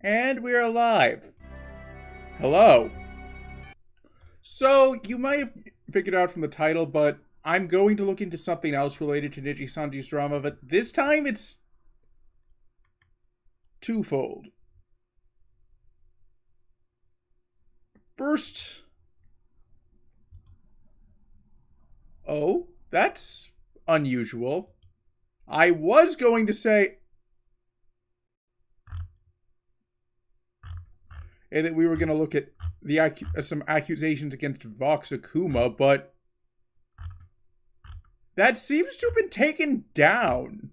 And we're live. Hello. So, you might have figured out from the title, but I'm going to look into something else related to Nijisanji's drama, but this time it's twofold. First... Oh, that's unusual. I was going to say... and that we were going to look at the some accusations against Vox Akuma, but that seems to have been taken down.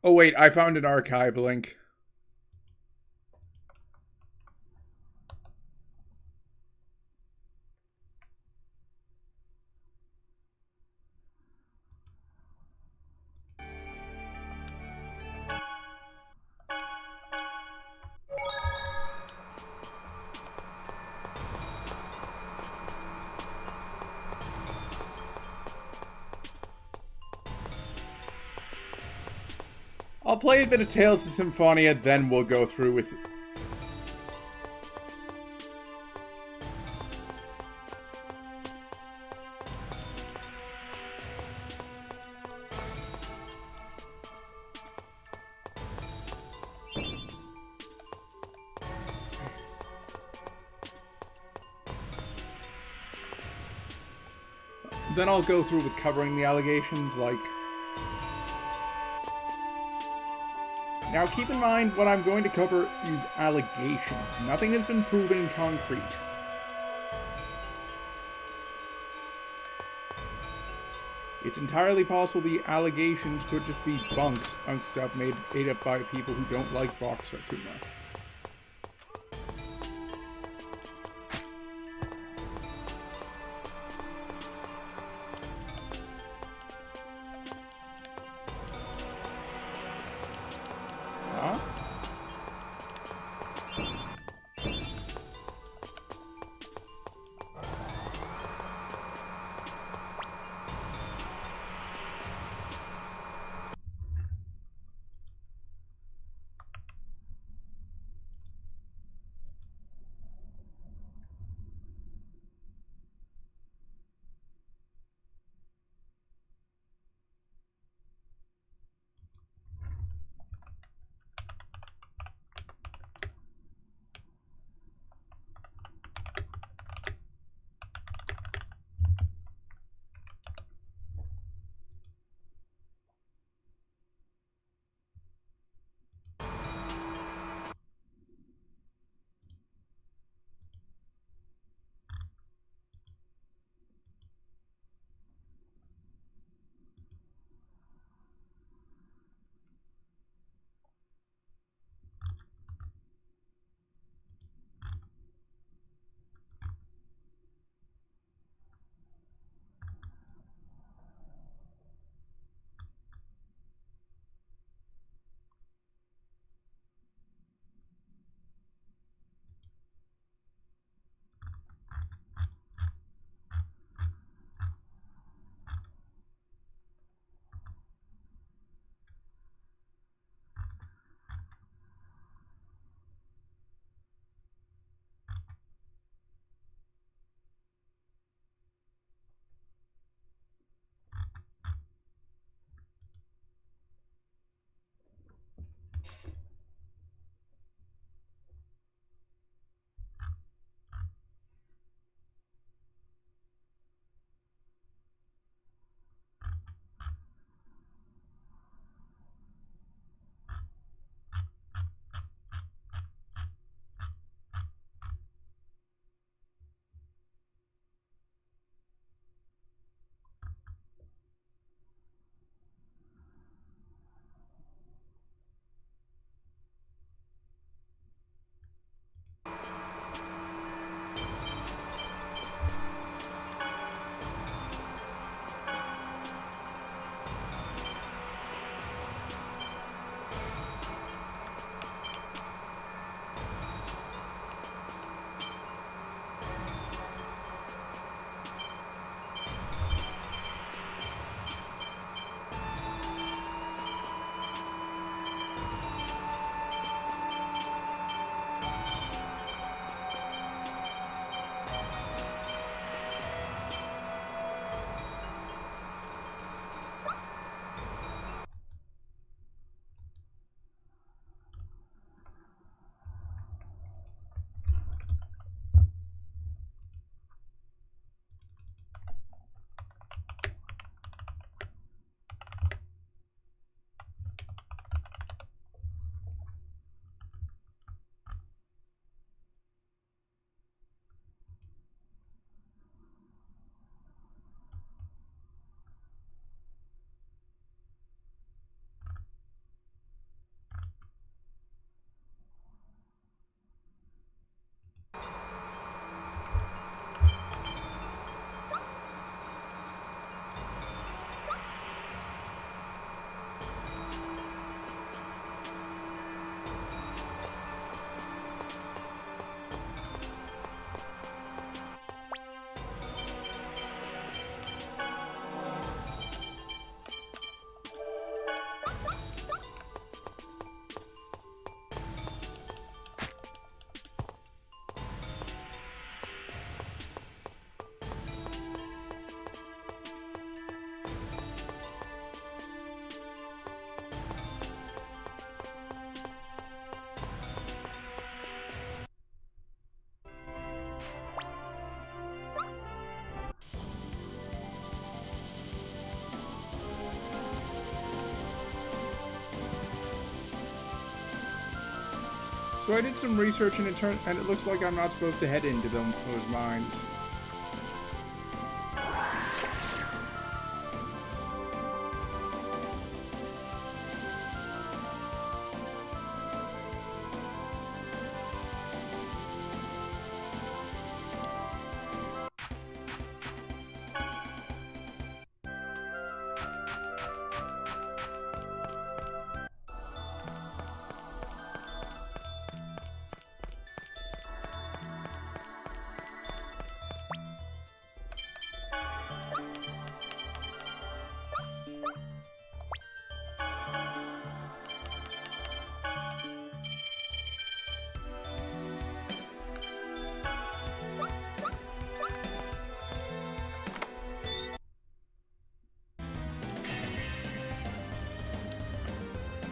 Oh wait, I found an archive link. I'll play a bit of Tales of Symphonia, then we'll go through with... then I'll go through with covering the allegations, like... Now keep in mind, what I'm going to cover is allegations. Nothing has been proven in concrete. It's entirely possible the allegations could just be bunks stuff made up by people who don't like Vox Akuma. So I did some research and it looks like I'm not supposed to head into those mines.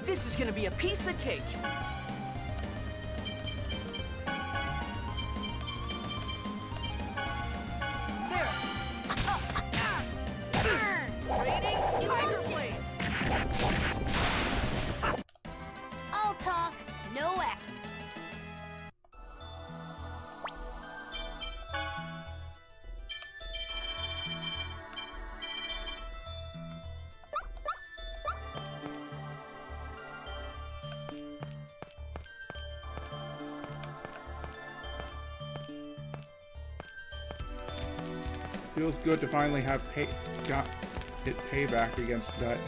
This is gonna be a piece of cake. There. Rating Tiger Blade. All talk, no act. Feels good to finally have got it payback against that.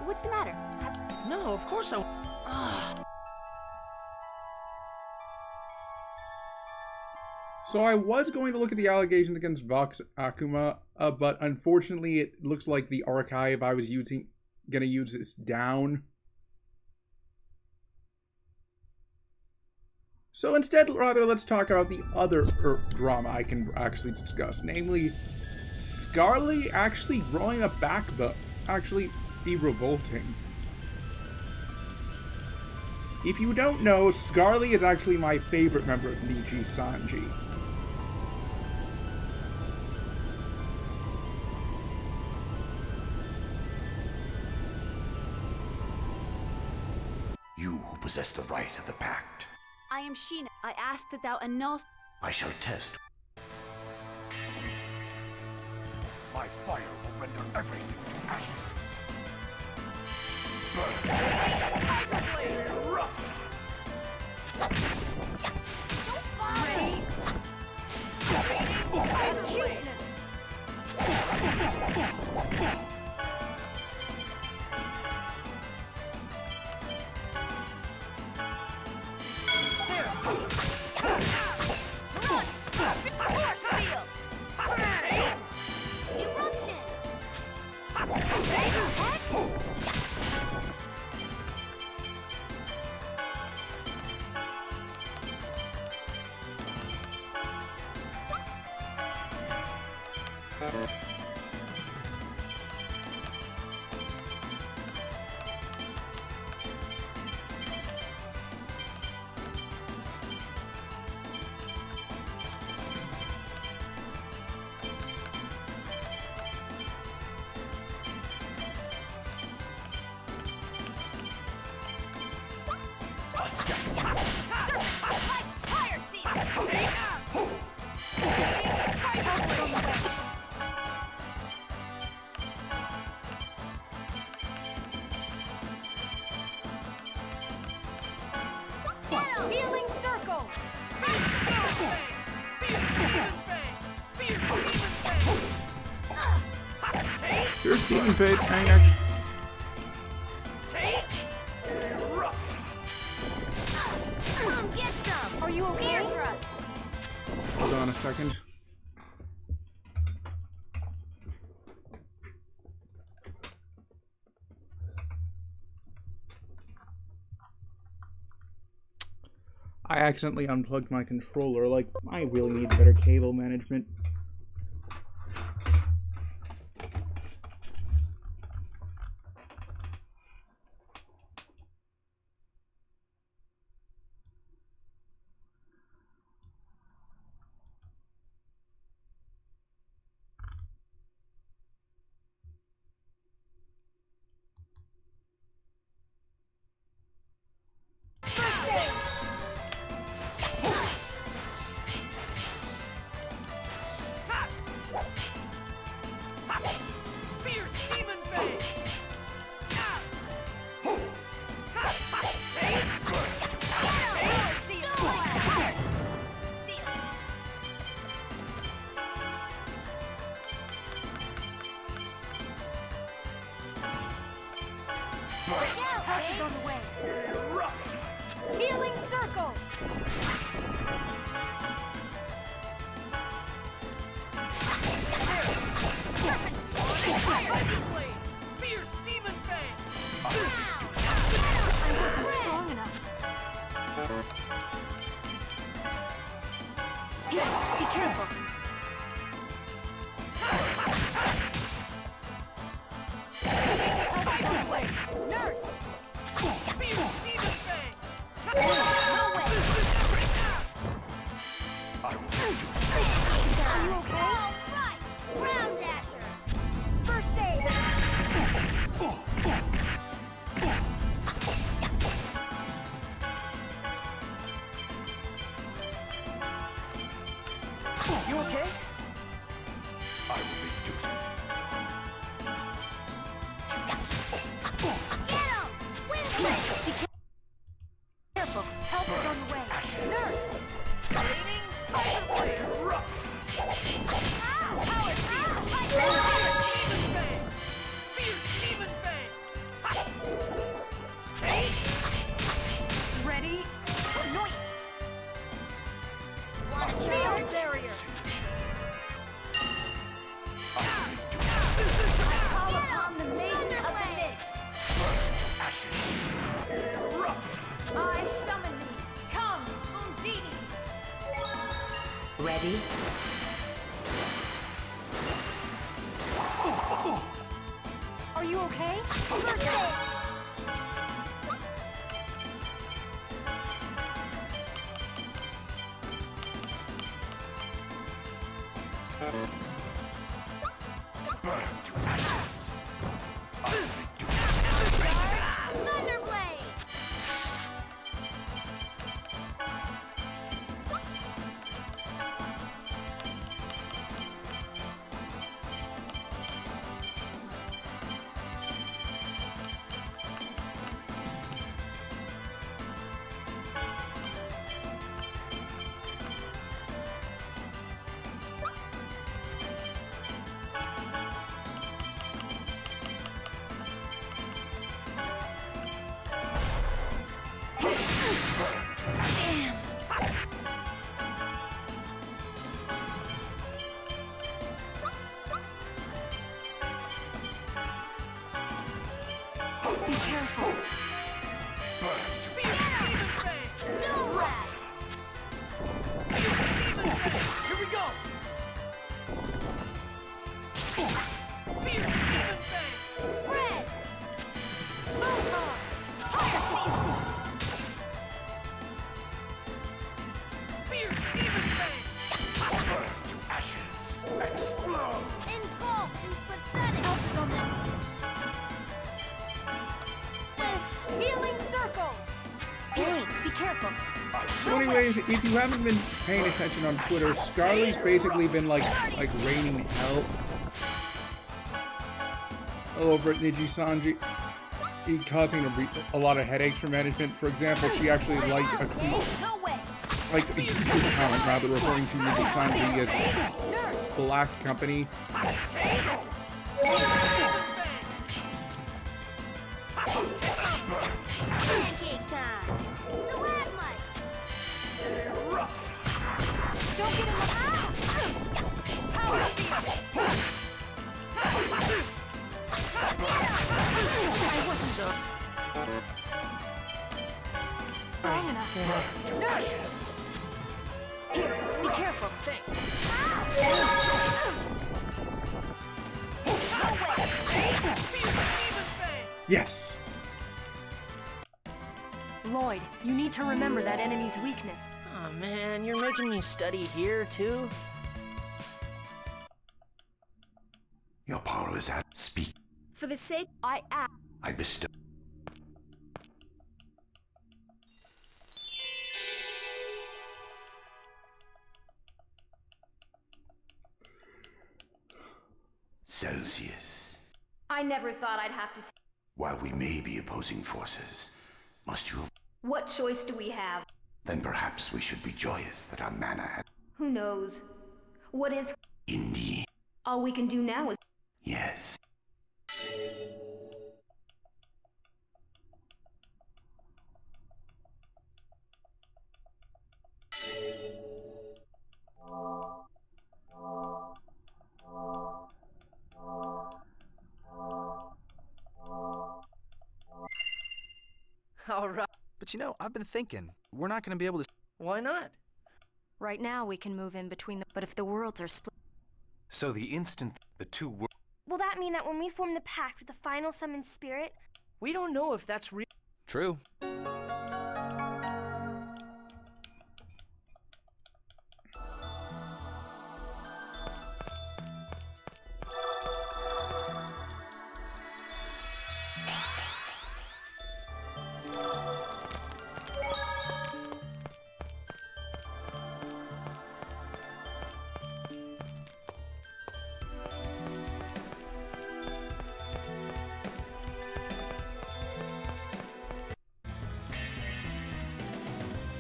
What's the matter? No, of course I... Ah. So I was going to look at the allegations against Vox Akuma, but unfortunately it looks like the archive I was gonna use is down. So instead, rather, let's talk about the other drama I can actually discuss, namely Scarly actually growing a backbone, actually be revolting. If you don't know, Scarly is actually my favorite member of Nijisanji. You who possess the right of the pact. I am Sheena. I ask that thou annul. I shall test. My fire will render everything to ashes. Healing circle! Here's Demon Fate. Hang next. Come get some. Are you okay? For us. Hold on a second. I accidentally unplugged my controller. Like, I really need better cable management. Help is on the way. Healing circle. Fierce demon fang! I wasn't strong enough. Here, be careful. Nurse! Fierce demon fang! No way! Are you okay? All right! Ground dasher! First aid! You okay? I will be choosing. Get him! Wind blade! Be careful! Help is on the way! Nurse! Raining tiger blade! Ow! Power field! Like Fierce that! demon fang! Fierce demon fang! Take! Ready? Anoint! Want a charge? Barrier! Call upon the maiden of the mist! I summon thee! Come, Undini! Ready? Are you okay? First aid! Thunderblade! Be careful! Fierce demon fang! No rest! Here we go! Fierce demon fang! Red! Motor! Power field! Fierce demon fang! Engulf these pathetic! Help is on the... Healing circle! Hey, be careful! So anyways, if you haven't been paying attention on Twitter, Scarly's basically been like raining hell over at Nijisanji, causing a lot of headaches for management. For example, she actually liked a tweet, No way! like a YouTube comment rather, referring to Nijisanji as Nurse! Black Company. Pancake time. Stalagmite. Don't get in the Power I wasn't strong enough. Here, be careful. Thanks. Yes! Lloyd, you need to remember that enemy's weakness. Oh man, you're making me study here too? Your power is at speak. For the sake I ask. I bestow. Celsius. I never thought I'd have to. While we may be opposing forces, must you have... What choice do we have? Then perhaps we should be joyous that our mana has... Who knows? What is? Indeed. All we can do now is. Yes. All right. But you know, I've been thinking, we're not going to be able to... Why not? Right now we can move in between but if the worlds are split. So the instant the two worlds... Will that mean that when we form the pact with the final summoned spirit, We don't know if that's real. True.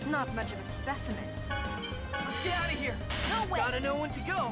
Not much of a specimen. Let's get out of here. No way! Gotta know when to go.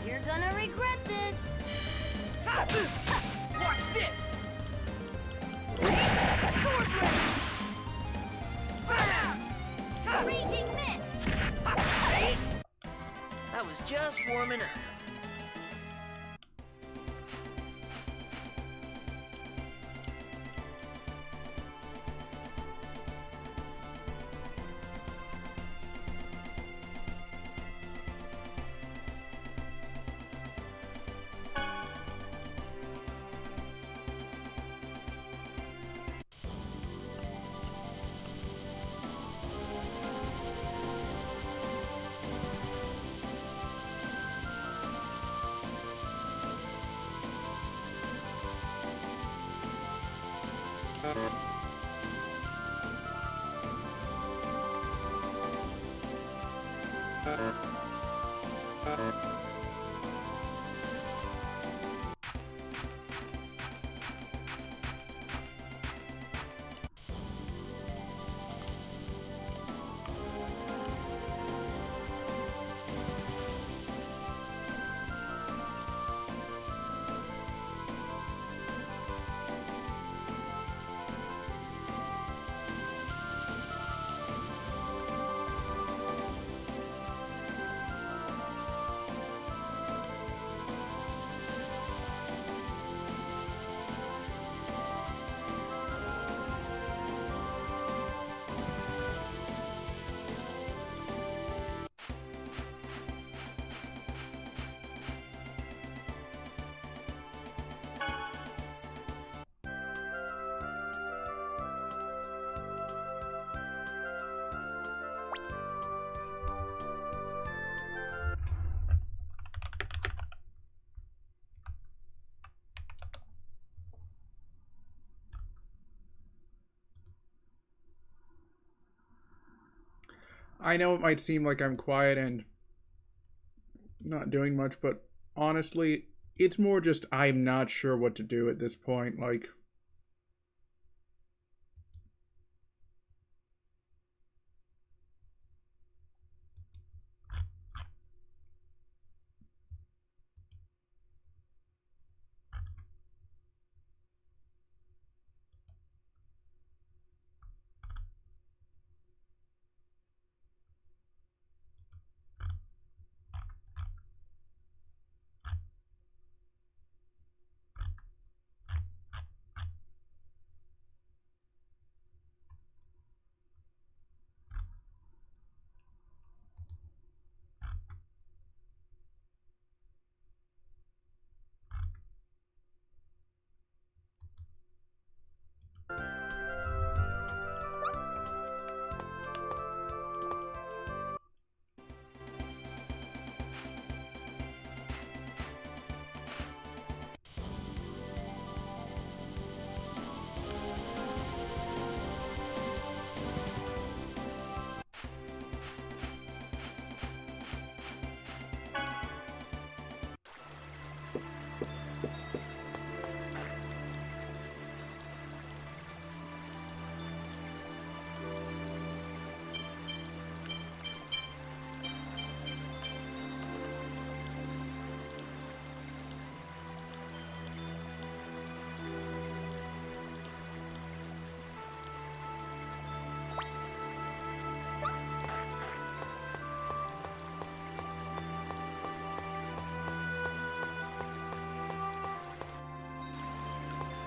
You're gonna regret this. Watch this! Sword blade. Raging mist. I was just warming up. I know it might seem like I'm quiet and not doing much, but honestly, it's more just I'm not sure what to do at this point. Like,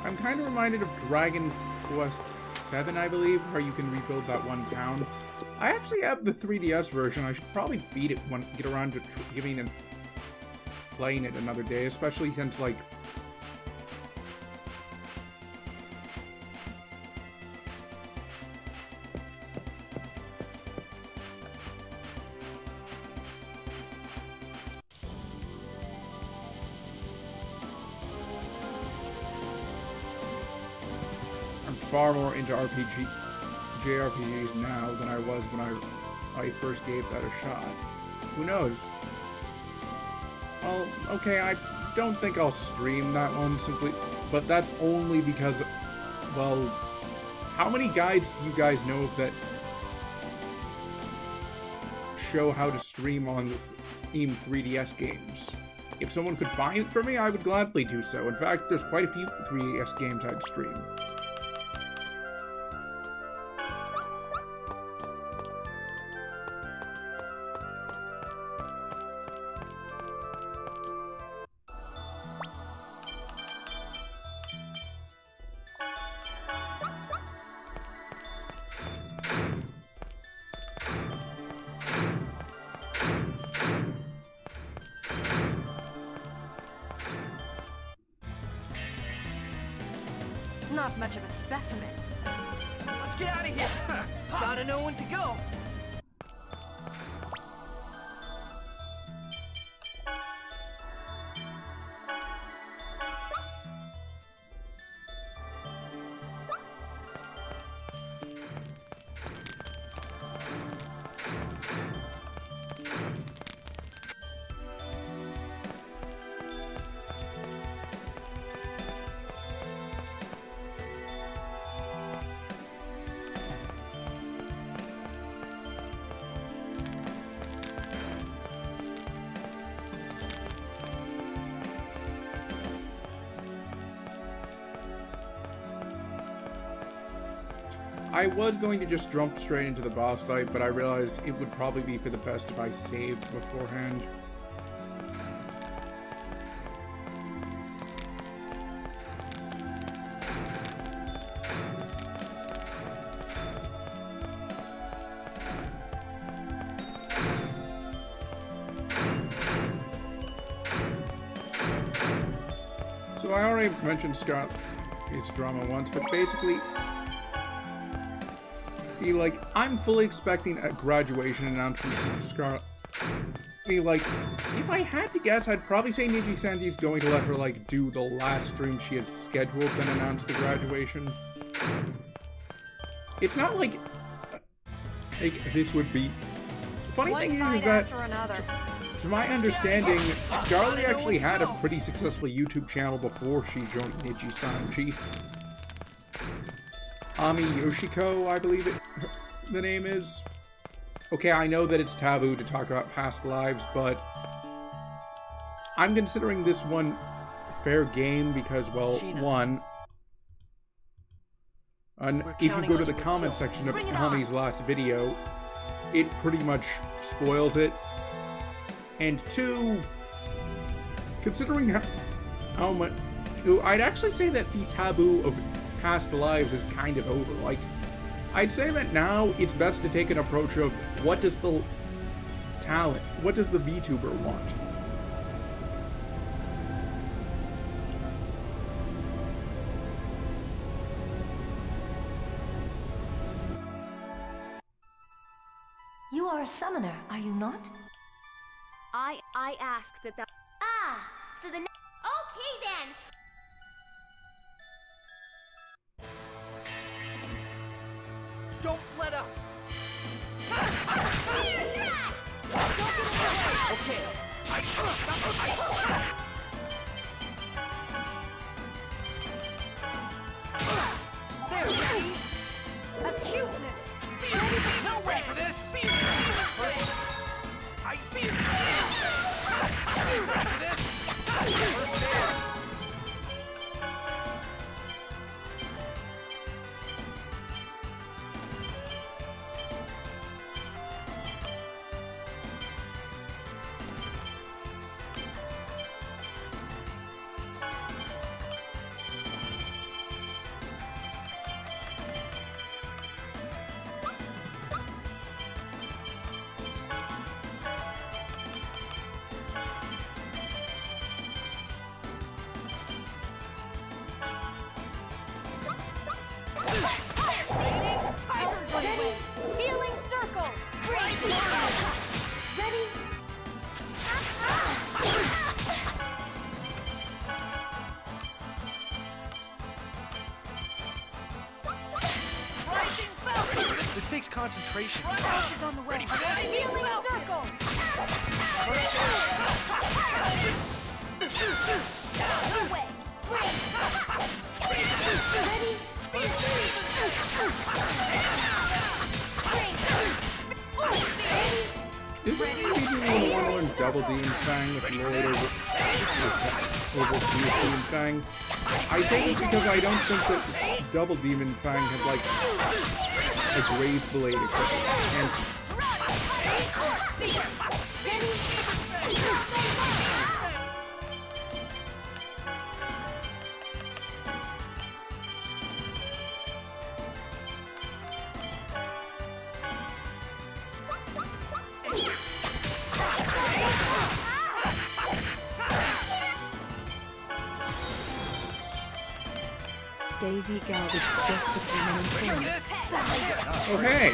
I'm kind of reminded of Dragon Quest VII, I believe, where you can rebuild that one town. I actually have the 3DS version. I should probably beat it when get around to giving and playing it another day, especially since, like, far more into JRPGs now than I was when I first gave that a shot. Who knows? Well, okay, I don't think I'll stream that one simply, but that's only because, well, how many guides do you guys know that show how to stream on Steam 3DS games? If someone could find it for me, I would gladly do so. In fact, there's quite a few 3DS games I'd stream. Not much of a specimen. Let's get out of here. Gotta know when to go. I was going to just jump straight into the boss fight, but I realized it would probably be for the best if I saved beforehand. So I already mentioned Scarlet's drama once, but basically, like, I'm fully expecting a graduation announcement from Scarlet. Like, if I had to guess, I'd probably say Nijisanji's going to let her, like, do the last stream she has scheduled, then announce the graduation. It's not like this would be... The funny thing is that, to my understanding, Scarlet actually had a pretty successful YouTube channel before she joined Nijisanji. Ami Yoshiko, I believe the name is. Okay, I know that it's taboo to talk about past lives, but I'm considering this one fair game because, well, one, if you go to the comment section of Ami's last video, it pretty much spoils it. And two, considering how much... I'd actually say that the taboo of past lives is kind of over. Like, I'd say that now it's best to take an approach of what does the talent, what does the VTuber want? You are a summoner, are you not? I asked that that. Ah, so the Okay then. Don't let up. Okay. There. acuteness. No ready for this. I feel ready for this. First air. concentration. Help is on the way. Healing circle. No way. Isn't it maybe you want to learn Double Demon Fang with Lloyd over Demon Fang? I say this because I don't think that Double Demon Fang has like a grave blade equivalent. And Daisy Gal is just becoming informed. okay.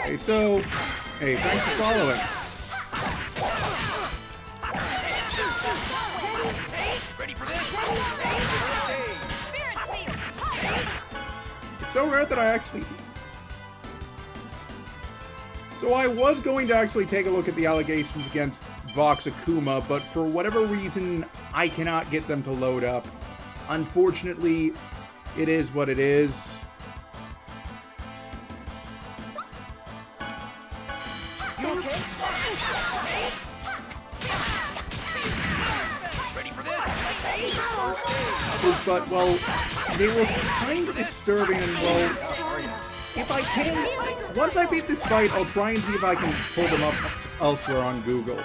Hey, so, hey, thanks for following. It's so rare that I actually... So I was going to actually take a look at the allegations against Vox Akuma, but for whatever reason, I cannot get them to load up. Unfortunately, it is what it is. You okay? Ready for this? But, well, they were kind of disturbing, and, well, if I can, once I beat this fight, I'll try and see if I can pull them up elsewhere on Google.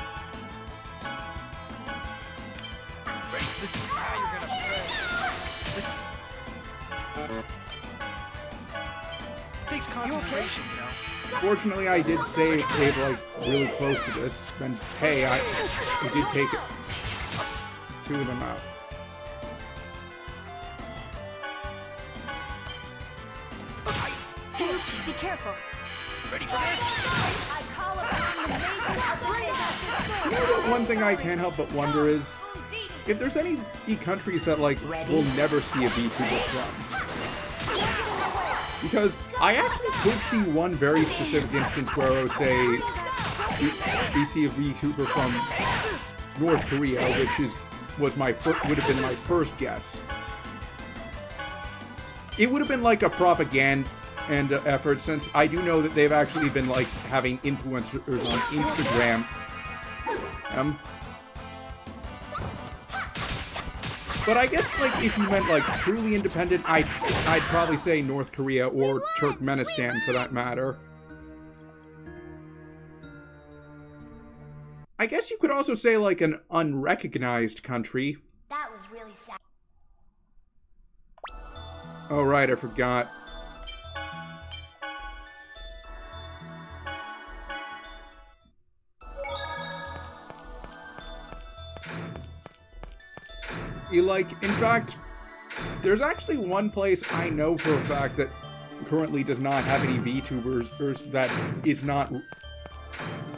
Takes concentration, you know. Fortunately, I did save like really close to this, and hey, I did take two of them out. Be careful. Ready for this? I call upon the maiden of the You know what, one thing I can't help but wonder is if there's any countries that like will never see a VTuber from. Because I actually could see one very specific instance where I would say we see a VTuber from North Korea, which would have been my first guess. It would have been like a propaganda effort, since I do know that they've actually been like having influencers on Instagram. But I guess, like, if you meant, like, truly independent, I'd probably say North Korea or Turkmenistan, for that matter. I guess you could also say, like, an unrecognized country. That was really sad. Oh, right, I forgot. Like, in fact, there's actually one place I know for a fact that currently does not have any VTubers, that is not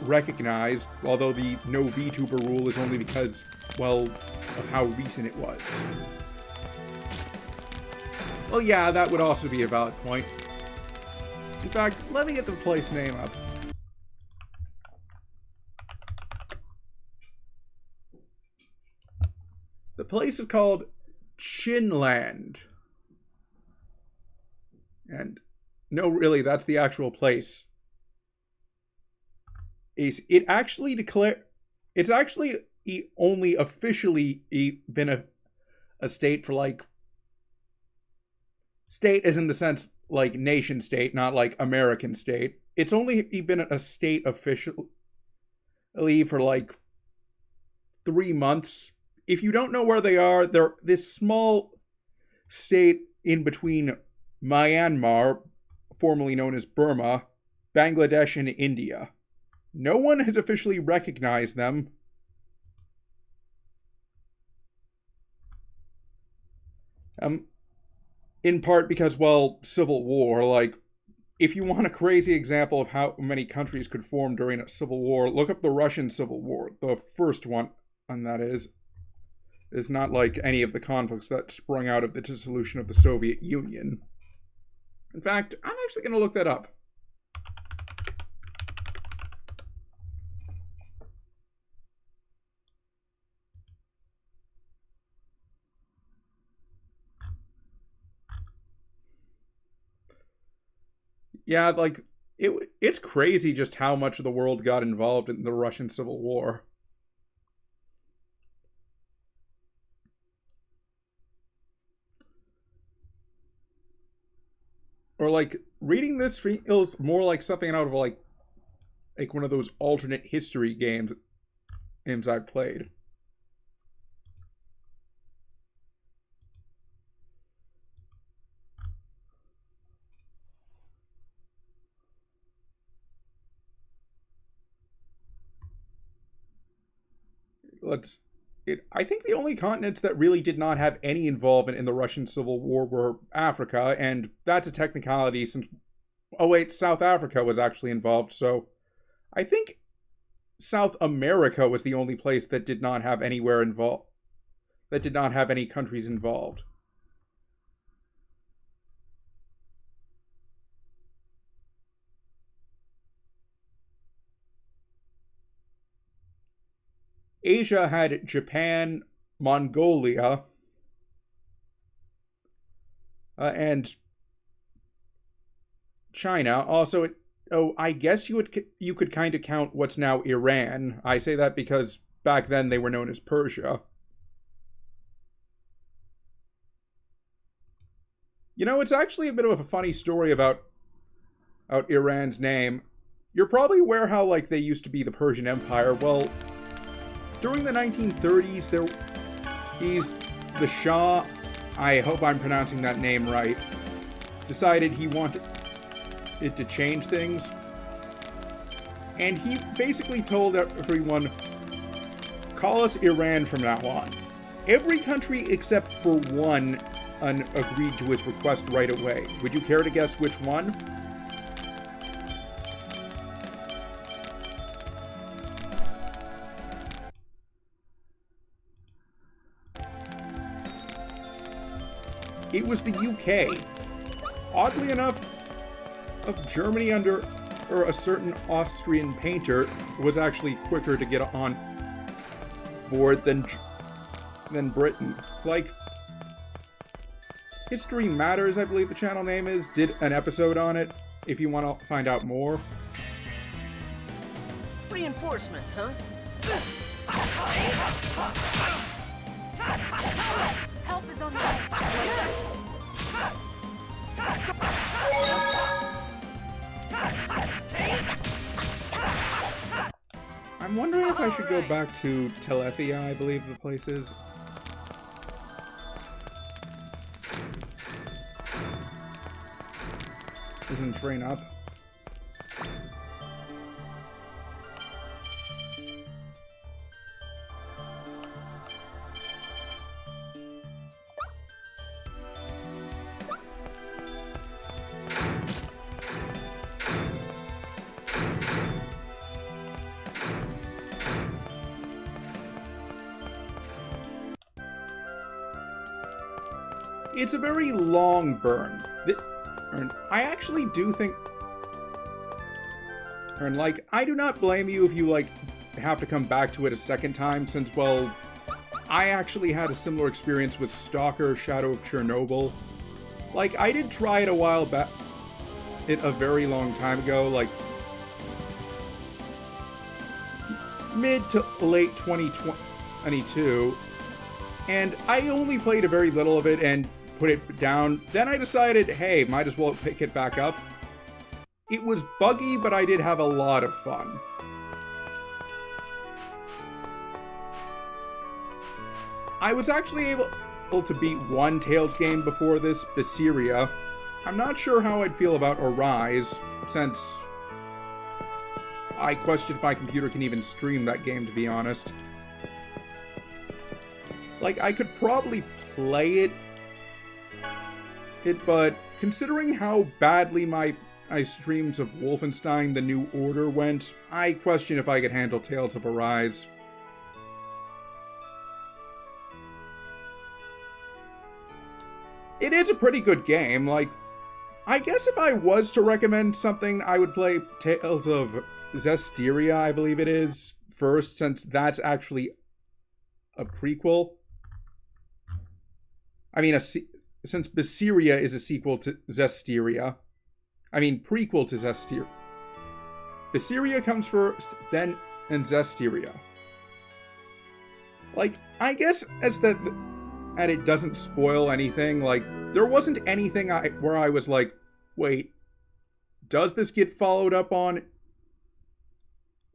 recognized, although the no VTuber rule is only because, well, of how recent it was. Well, yeah, that would also be a valid point. In fact, let me get the place name up. The place is called Chinland. And no, really, that's the actual place. It's actually only officially been a state for, like, state as in the sense like nation state, not like American state. It's only been a state officially for like 3 months. If you don't know where they are, they're this small state in between Myanmar, formerly known as Burma, Bangladesh, and India. No one has officially recognized them. In part because, well, civil war. Like, if you want a crazy example of how many countries could form during a civil war, look up the Russian Civil War. The first one, and that is not like any of the conflicts that sprung out of the dissolution of the Soviet Union. In fact, I'm actually going to look that up. Yeah, like, it's crazy just how much of the world got involved in the Russian Civil War. Or, like, reading this feels more like something out of, like one of those alternate history games I've played. I think the only continents that really did not have any involvement in the Russian Civil War were Africa, and that's a technicality since... Oh wait, South Africa was actually involved, so... I think South America was the only place that did not have anywhere involved... that did not have any countries involved. Asia had Japan, Mongolia, and China. Also, I guess you could kind of count what's now Iran. I say that because back then they were known as Persia. You know, it's actually a bit of a funny story about Iran's name. You're probably aware how, like, they used to be the Persian Empire. Well, during the 1930s, the Shah, I hope I'm pronouncing that name right, decided he wanted it to change things. And he basically told everyone, call us Iran from now on. Every country except for one agreed to his request right away. Would you care to guess which one? It was the UK. Oddly enough, of Germany under a certain Austrian painter was actually quicker to get on board than Britain. Like, History Matters, I believe the channel name is, did an episode on it, if you want to find out more. Reinforcements, huh? Help is on the way. I'm wondering if I should go back to Telethia, I believe the place is. Isn't train up? It's a very long burn. I actually do think... And, like, I do not blame you if you, like, have to come back to it a second time, since, well, I actually had a similar experience with Stalker Shadow of Chernobyl. Like, I did try it a while back... a very long time ago, like... mid to late 2022. And I only played a very little of it, and put it down. Then I decided, hey, might as well pick it back up. It was buggy, but I did have a lot of fun. I was actually able to beat one Tales game before this, Basiria. I'm not sure how I'd feel about Arise, since I question if my computer can even stream that game, to be honest. Like, I could probably play it, but considering how badly my streams of Wolfenstein The New Order went, I question if I could handle Tales of Arise. It is a pretty good game, like, I guess if I was to recommend something, I would play Tales of Zestiria, I believe it is, first, since that's actually a prequel. I mean, since Basiria is a sequel to Zestiria. I mean, prequel to Zestiria. Basiria comes first, then Zestiria. Like, I guess as that, and it doesn't spoil anything, like, there wasn't anything where I was like, wait, does this get followed up on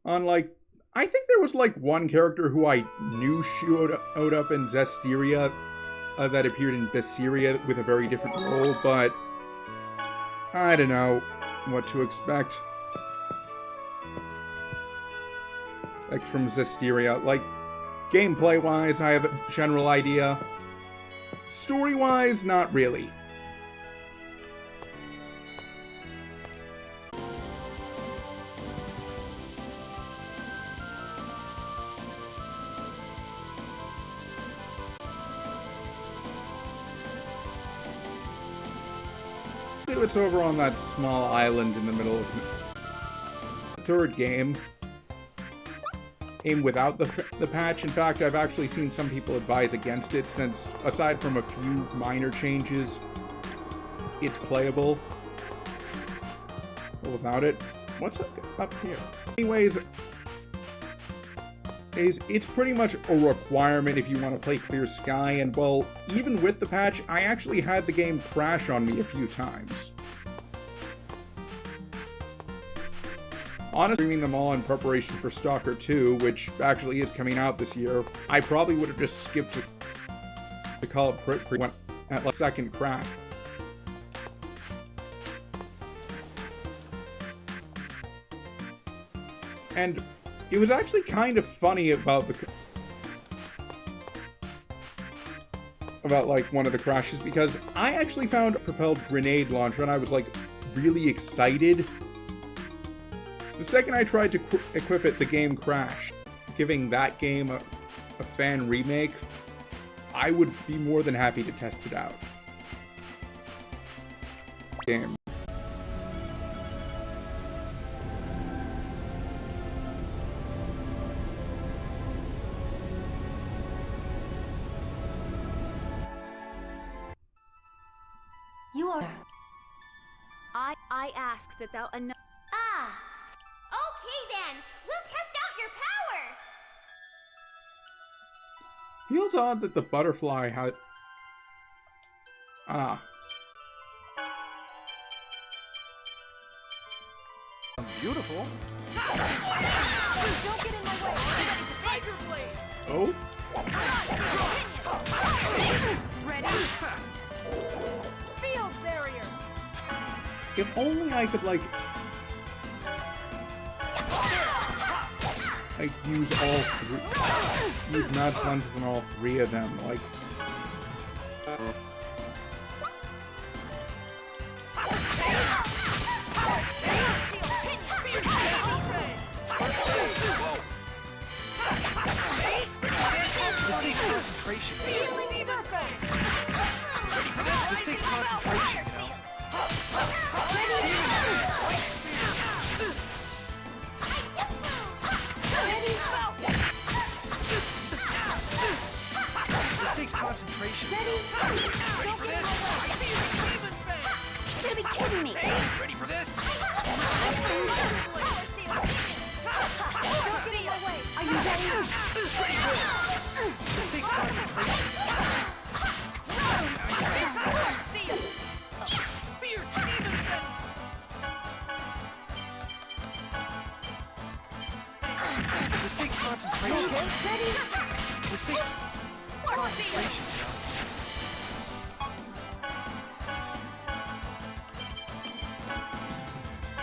like, I think there was like one character who I knew showed up in Zestiria that appeared in Basiria with a very different role, but I don't know what to expect. Like from Zestiria, like gameplay-wise, I have a general idea. Story-wise, not really. It's over on that small island in the middle of the third game. Game without the patch. In fact, I've actually seen some people advise against it, since aside from a few minor changes, it's playable without it. What's up here? Anyways, it's pretty much a requirement if you want to play Clear Sky, and well, even with the patch, I actually had the game crash on me a few times. Honestly, streaming them all in preparation for Stalker 2, which actually is coming out this year, I probably would have just skipped to call it went at like second crack. And it was actually kind of funny about like one of the crashes, because I actually found a propelled grenade launcher and I was like really excited. The second I tried to equip it, the game crashed. Giving that game a fan remake, I would be more than happy to test it out. Game. You are. I ask that thou Okay then, we'll test out your power. Feels odd that the butterfly had... Beautiful. Don't get in my way. Razor blade. Oh? Ready? Field barrier. If only I could, like use all three... use mad cleanses on all three of them, like... Concentration. This takes concentration, you know? This takes concentration. Ready for this? You're gonna be kidding me. Ready for this? Don't get in my way. Are you ready? This takes concentration. This takes concentration. Ready? This takes concentration, you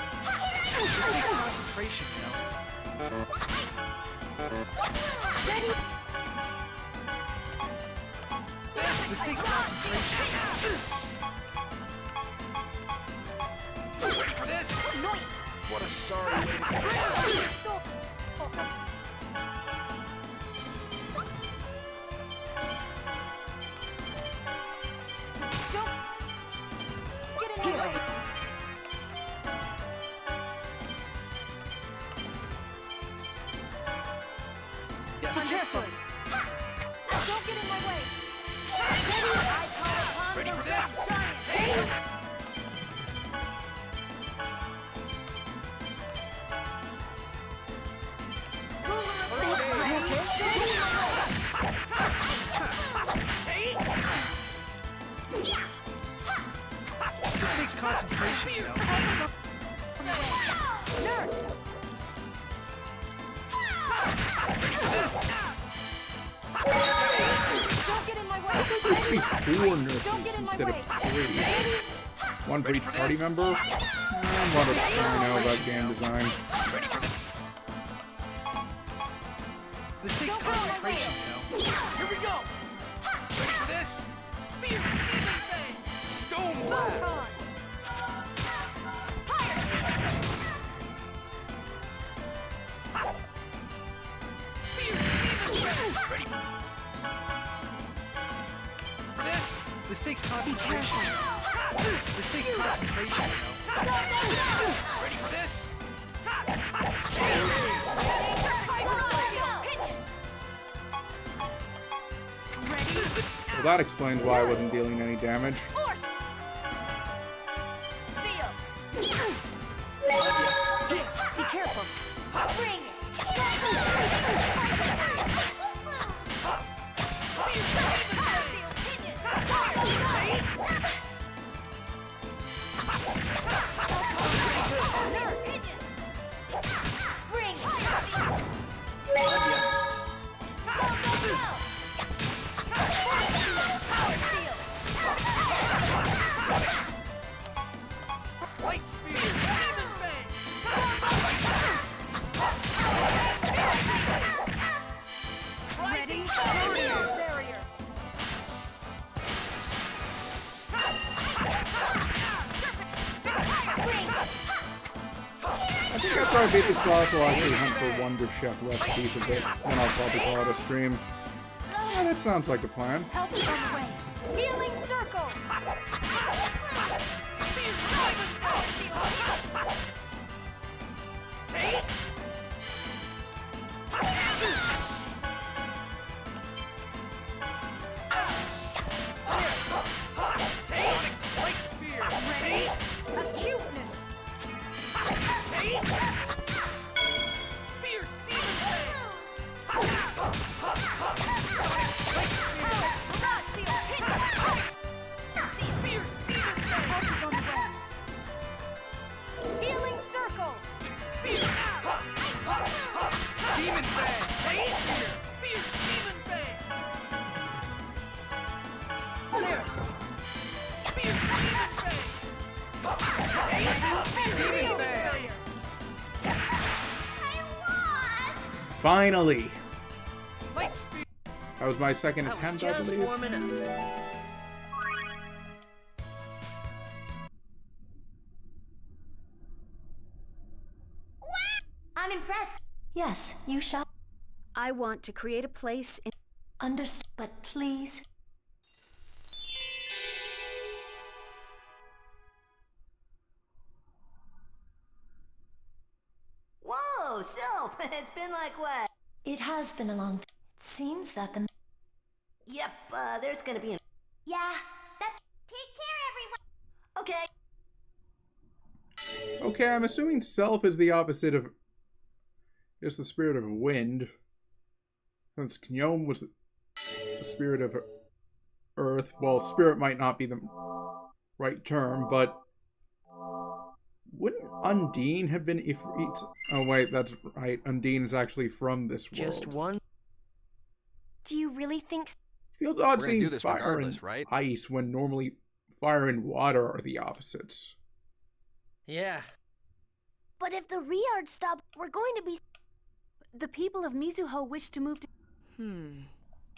know? This takes concentration, you know? Ready? This takes concentration. Ready for this? What a sorry way to go. Get in my way. nurses instead of 3. One for each party member? What do I know about game design? This takes concentration, you know. Here we go! Ready for this? Fierce Demon Fang! Stone Blast! Ready for this? This takes concentration. This takes concentration, you know. Ready for this? Well, that explains why I wasn't dealing any damage. Be careful. Bring Light Spear! Demon Fang! Ready? Barrier! I think after I beat this boss, I'll actually hunt for Wonder Chef recipes a bit, and I'll probably call it a stream. Yeah, that sounds like a plan. help is on the way. Healing circle. Light Spear! Ready? Acuteness. Fierce Demon Fang! Fierce Demon Fang! Help is on the way. Healing circle. Demon Fang! Light Spear! Fierce Demon Fang! There! Fierce Demon Fang! Demon Fang! Finally! Light Spear! That was my second attempt, I believe. warming up. I'm impressed. Yes, you shall. I want to create a place in. Understood, but please. Whoa, Sylph! It's been like what? It has been a long time. It seems that the. Yep, there's gonna be an. Yeah, that. Take care, everyone. Okay. Okay, I'm assuming Self is the opposite of... is the spirit of wind. Since Gnome was the spirit of earth. Well, spirit might not be the right term, but... wouldn't Undine have been Ifrit? Oh wait, that's right. Undine is actually from this world. Just one? Do you really think Feels odd We're gonna seeing do this fire regardless, and right? ice when normally fire and water are the opposites. Yeah. But if the Riard stop, we're going to be... The people of Mizuho wish to move to.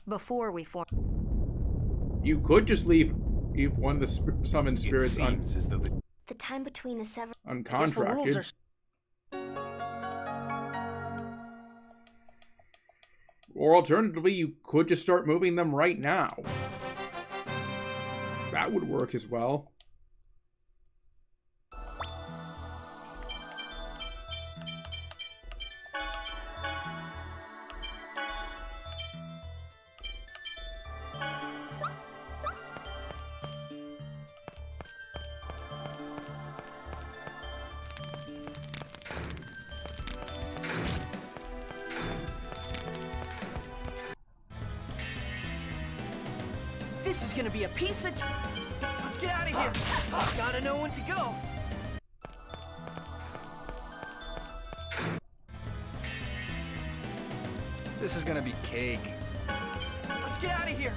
Before we form. You could just leave one of the summoned It spirits seems as though the The time between the sever... uncontracted. Or alternatively, you could just start moving them right now. That would work as well. This is gonna be a piece of... Let's get out of here! Gotta know when to go! This is gonna be cake. Let's get out of here!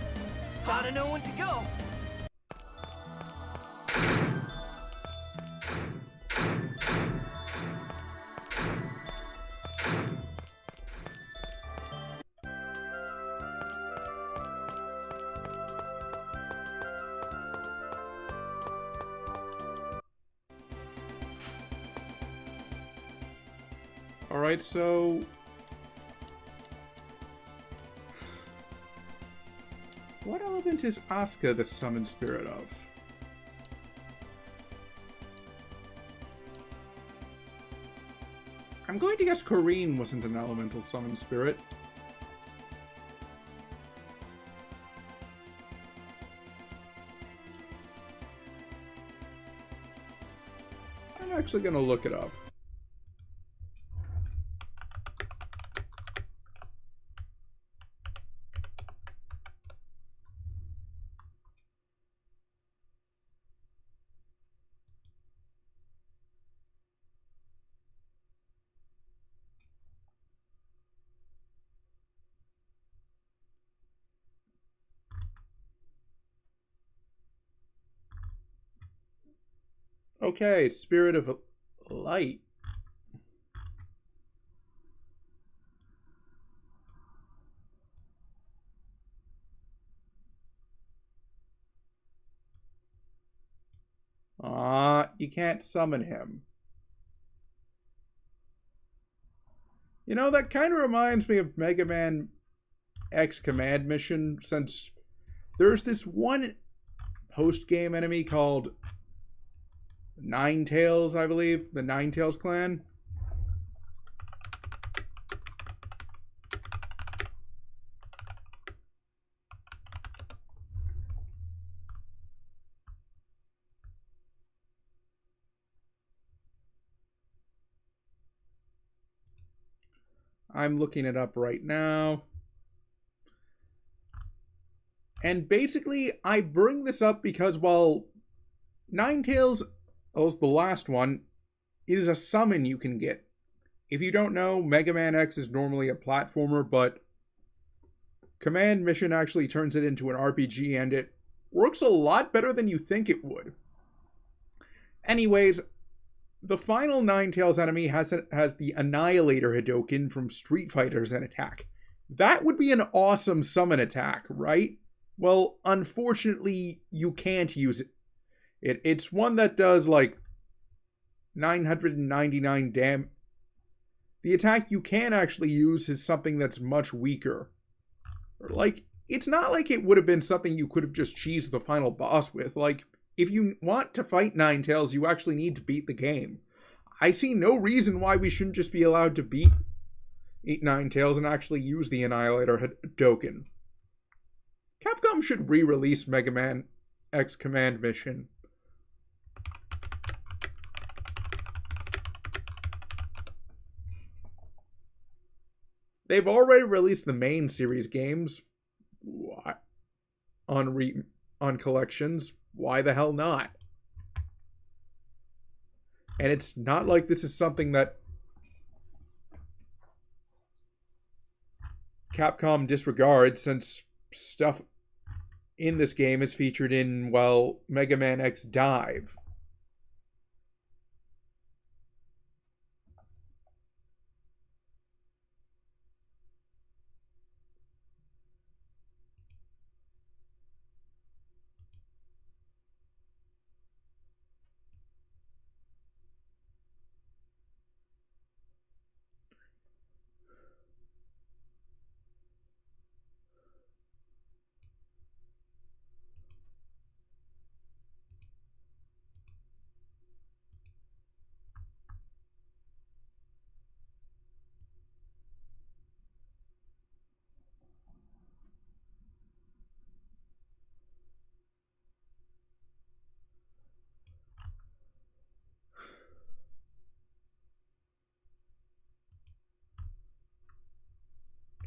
Gotta know when to go. Alright, so... what element is Asuka the summoned spirit of? I'm going to guess Corrine wasn't an elemental summoned spirit. I'm actually going to look it up. Okay, spirit of light. You can't summon him. You know, that kind of reminds me of Mega Man X Command Mission, since there's this one post-game enemy called Ninetales, I believe. The Ninetales clan. I'm looking it up right now. And basically, I bring this up because while Ninetales, the last one, is a summon you can get. If you don't know, Mega Man X is normally a platformer, but Command Mission actually turns it into an RPG, and it works a lot better than you think it would. Anyways, the final Ninetales enemy has the Annihilator Hadoken from Street Fighter as an attack. That would be an awesome summon attack, right? Well, unfortunately, you can't use it. It's one that does, like, 999 damage. The attack you can actually use is something that's much weaker. Like, it's not like it would have been something you could have just cheesed the final boss with. Like, if you want to fight Ninetales, you actually need to beat the game. I see no reason why we shouldn't just be allowed to beat Ninetales and actually use the Annihilator Hadoken. Capcom should re-release Mega Man X Command Mission. They've already released the main series games on collections. Why the hell not? And it's not like this is something that Capcom disregards, since stuff in this game is featured in, well, Mega Man X Dive.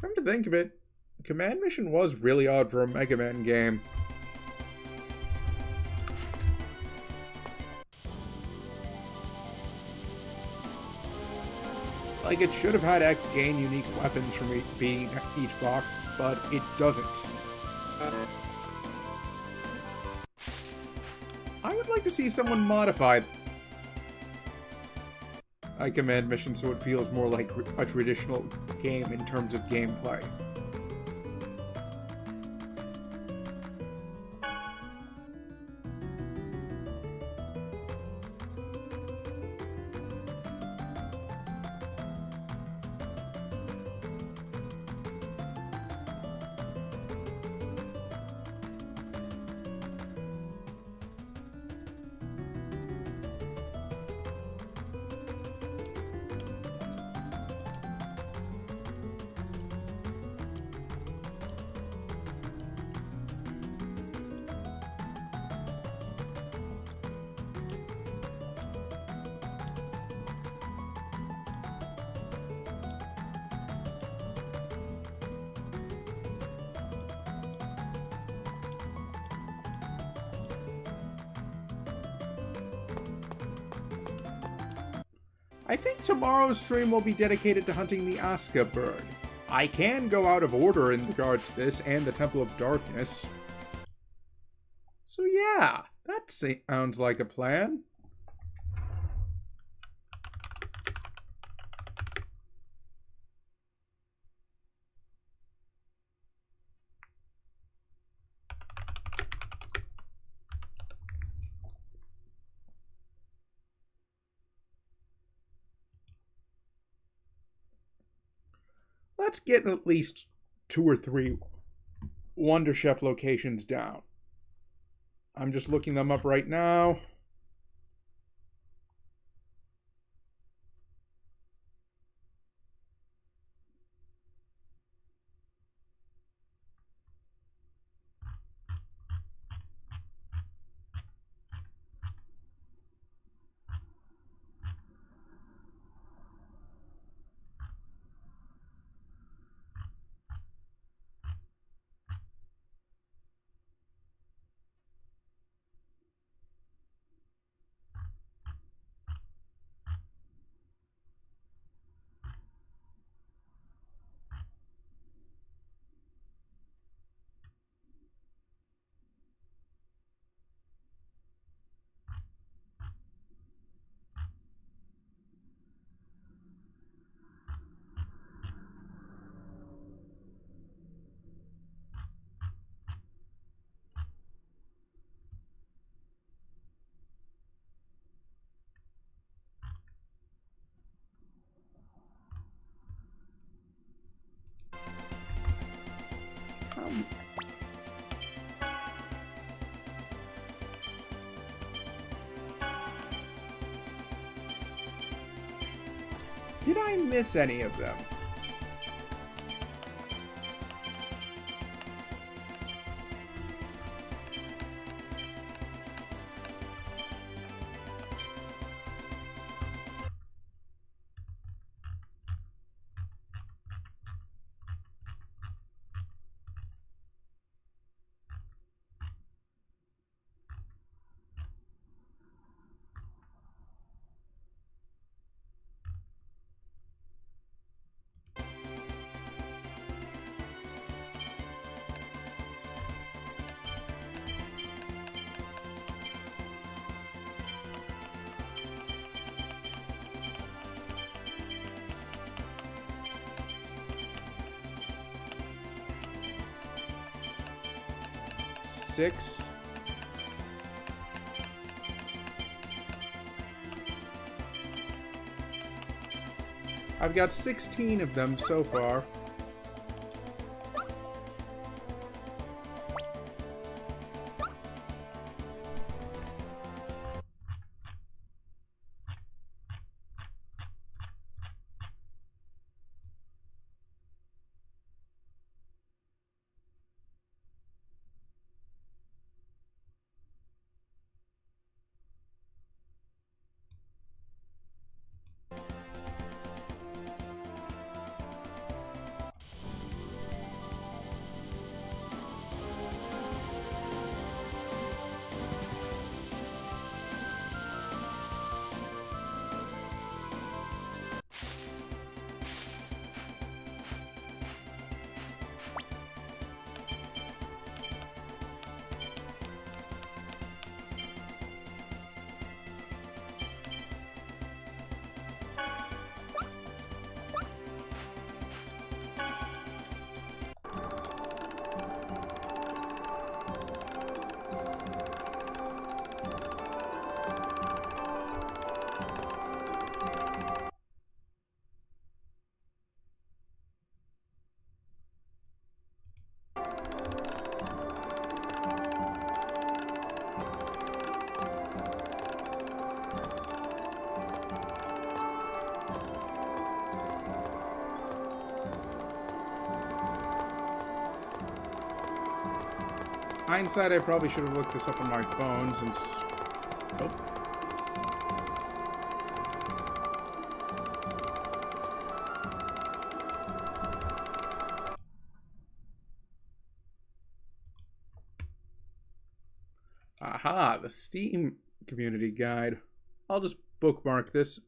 Come to think of it, Command Mission was really odd for a Mega Man game. Like, it should have had X gain unique weapons from being each box, but it doesn't. I would like to see someone modify I command mission so it feels more like a traditional game in terms of gameplay. I think tomorrow's stream will be dedicated to hunting the Aska bird. I can go out of order in regards to this and the Temple of Darkness. So yeah, that sounds like a plan. Let's get at least 2 or 3 Wonder Chef locations down. I'm just looking them up right now. Did I miss any of them? Six. I've got 16 of them so far. Hindsight, I probably should have looked this up on my phone since... Oh. Aha, the Steam community guide. I'll just bookmark this.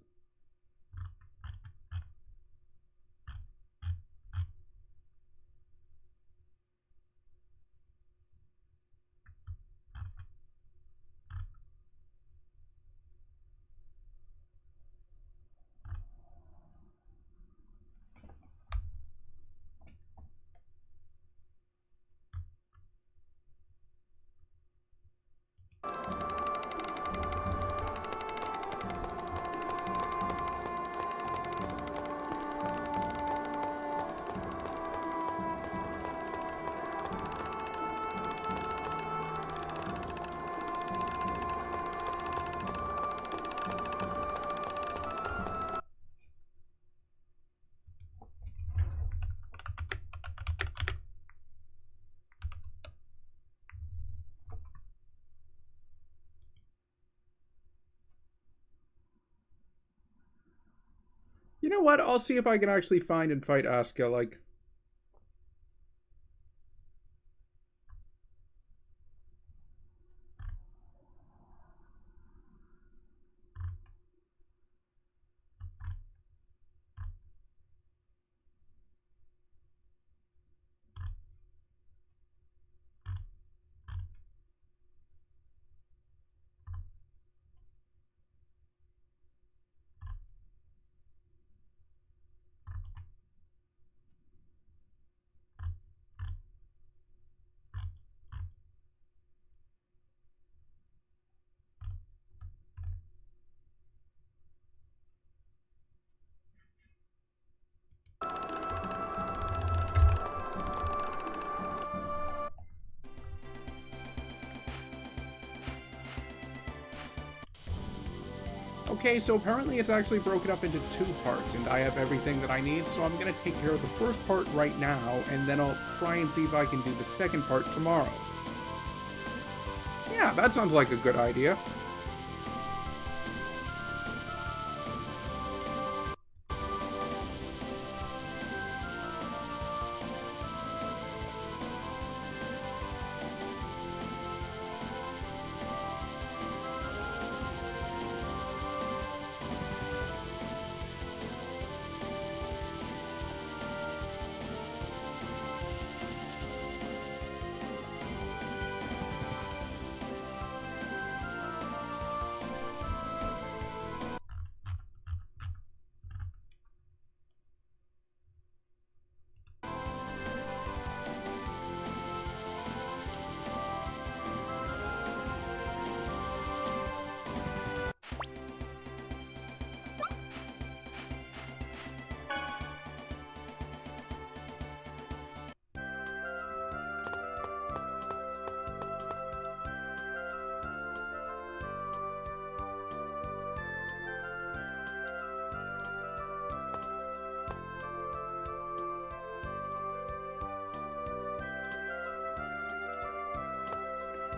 You know what? I'll see if I can actually find and fight Asuka, like... Okay, so apparently it's actually broken up into 2 parts, and I have everything that I need, so I'm gonna take care of the first part right now, and then I'll try and see if I can do the second part tomorrow. Yeah, that sounds like a good idea.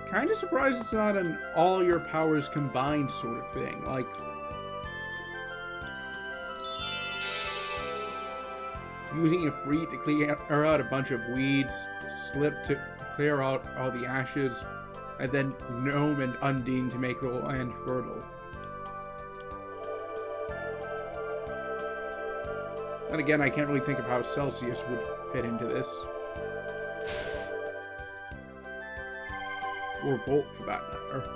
Kind of surprised it's not an all your powers combined sort of thing. Like, using a free to clear out a bunch of weeds, slip to clear out all the ashes, and then Gnome and Undine to make the land fertile. And again, I can't really think of how Celsius would fit into this. Or Volt, for that matter.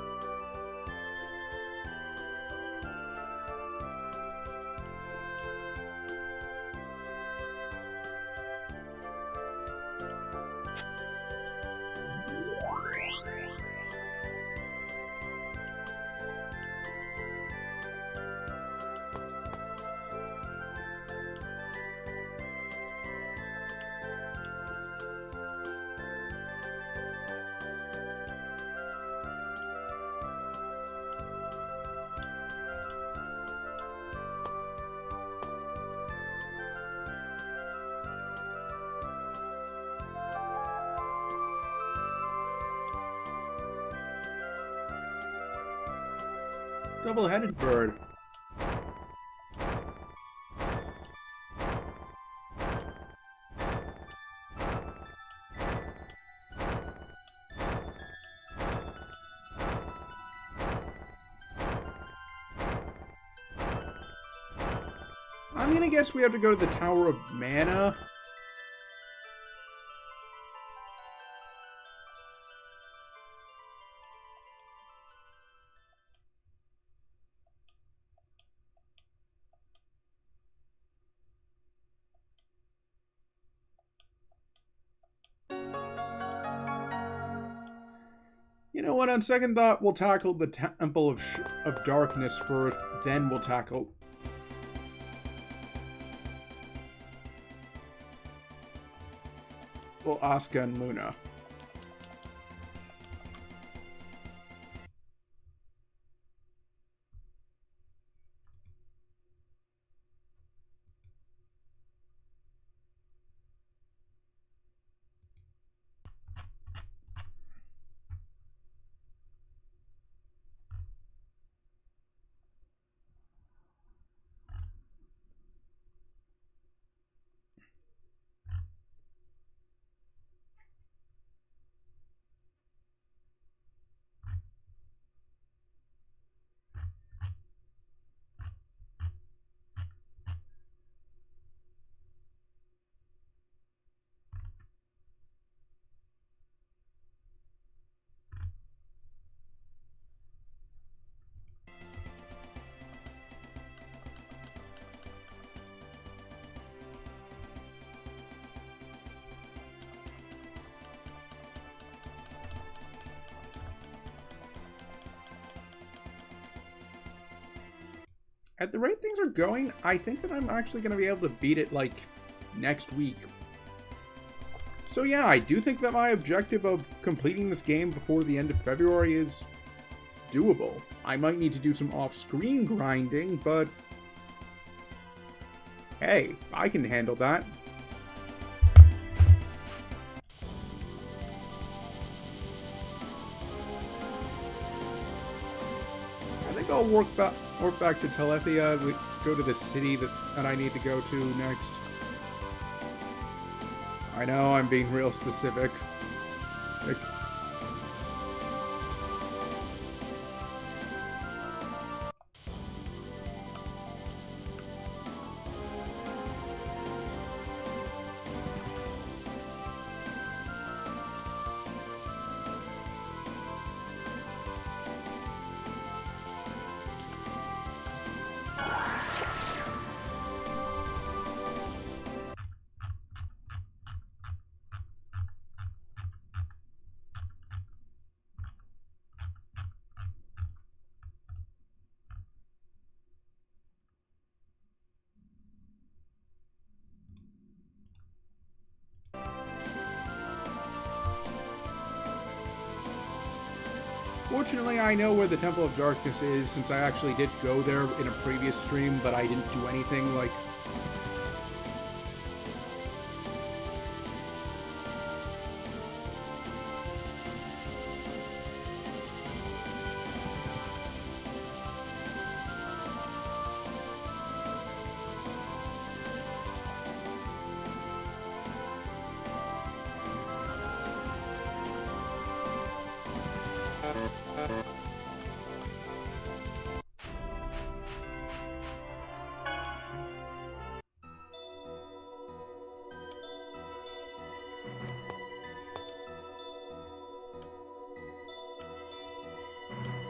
Double-headed bird. I'm gonna guess we have to go to the Tower of Mana. You know what, on second thought, we'll tackle the Temple of Darkness first, then we'll tackle... well, Asuka and Luna. At the rate things are going, I think that I'm actually going to be able to beat it, like, next week. So yeah, I do think that my objective of completing this game before the end of February is doable. I might need to do some off-screen grinding, but hey, I can handle that. I think I'll work back to Telethia, go to the city that I need to go to next. I know, I'm being real specific. Fortunately, I know where the Temple of Darkness is, since I actually did go there in a previous stream, but I didn't do anything, like...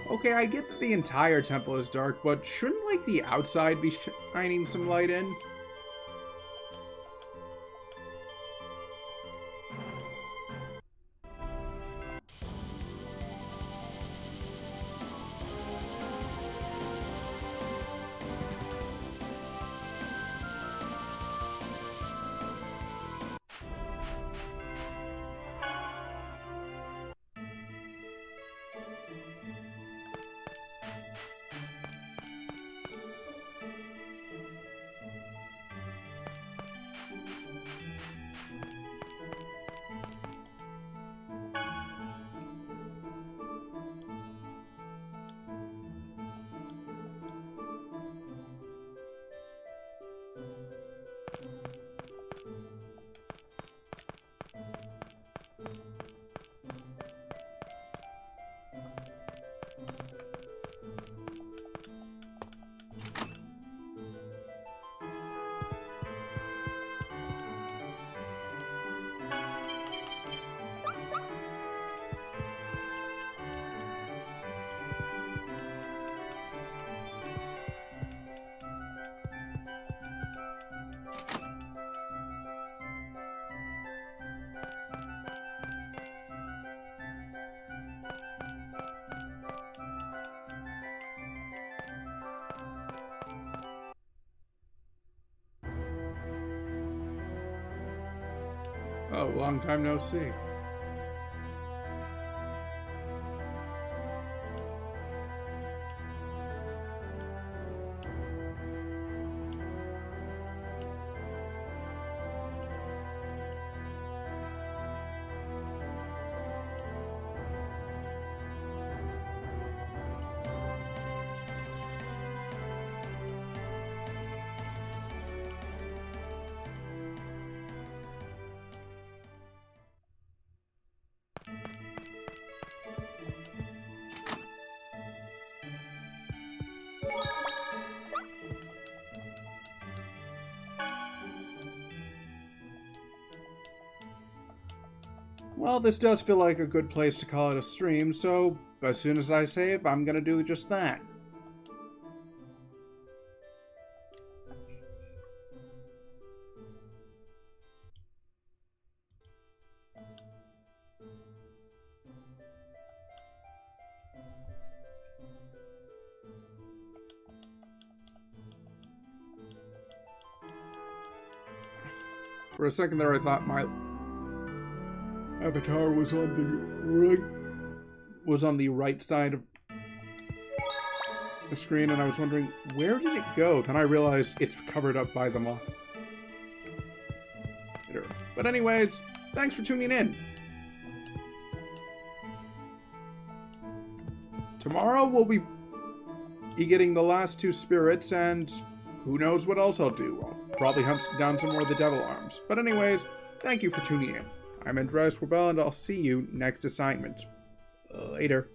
Okay, I get that the entire temple is dark, but shouldn't, like, the outside be shining some light in? Oh, long time no see. Well, this does feel like a good place to call it a stream, so as soon as I save, I'm gonna do just that. For a second there, I thought my avatar was on the right side of the screen, and I was wondering, where did it go? Then I realized it's covered up by the monitor. But anyways, thanks for tuning in. Tomorrow we'll be getting the last 2 spirits, and who knows what else I'll do. I'll probably hunt down some more of the devil arms. But anyways, thank you for tuning in. I'm Andreas Rebel, and I'll see you next assignment. Later.